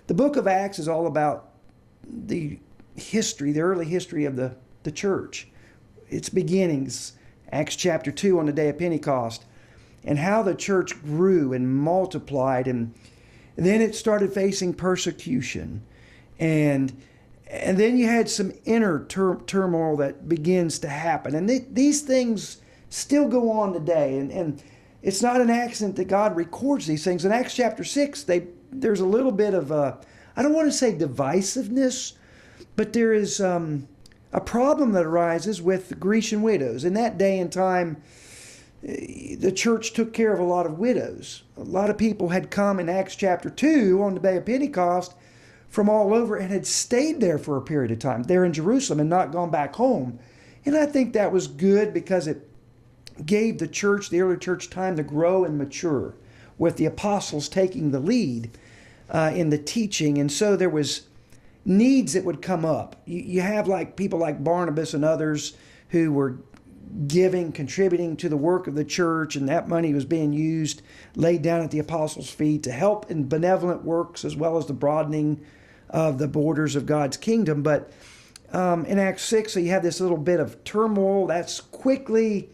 The book of Acts is all about the history, the early history of the church. Its beginnings, Acts chapter 2 on the day of Pentecost, and how the church grew and multiplied, and then it started facing persecution. And then you had some inner turmoil that begins to happen. And these things still go on today. And it's not an accident that God records these things. In Acts chapter 6, there's a little bit of I don't want to say divisiveness, but there is a problem that arises with the Grecian widows. In that day and time, the church took care of a lot of widows. A lot of people had come in Acts chapter 2 on the day of Pentecost from all over and had stayed there for a period of time. They're in Jerusalem and not gone back home. And I think that was good because it gave the church, the early church, time to grow and mature, with the apostles taking the lead in the teaching. And so there was needs that would come up. You have like people like Barnabas and others who were giving, contributing to the work of the church, and that money was being used, laid down at the apostles' feet to help in benevolent works as well as the broadening of the borders of God's kingdom. But in Acts 6, so you have this little bit of turmoil that's quickly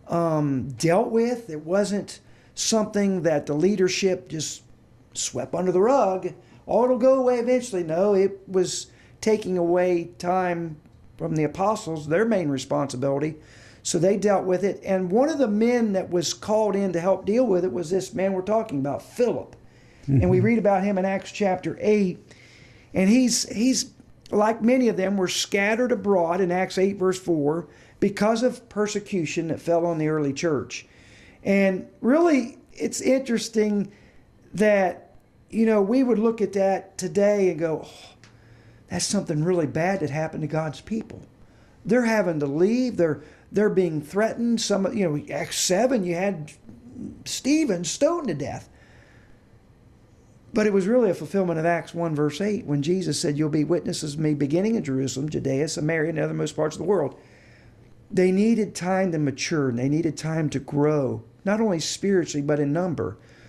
dealt with. It wasn't something that the leadership just swept under the rug. Oh, it'll go away eventually. No, it was taking away time from the apostles, their main responsibility. So they dealt with it. And one of the men that was called in to help deal with it was this man we're talking about, Philip. Mm-hmm. And we read about him in Acts chapter 8. And he's like many of them, were scattered abroad in Acts 8 verse 4 because of persecution that fell on the early church. And really, it's interesting that, we would look at that today and go, oh, that's something really bad that happened to God's people. They're having to leave. They're being threatened. Acts 7, you had Stephen stoned to death. But it was really a fulfillment of Acts 1 verse 8 when Jesus said, you'll be witnesses of me beginning in Jerusalem, Judea, Samaria, and the othermost parts of the world. They needed time to mature, and they needed time to grow, not only spiritually, but in number.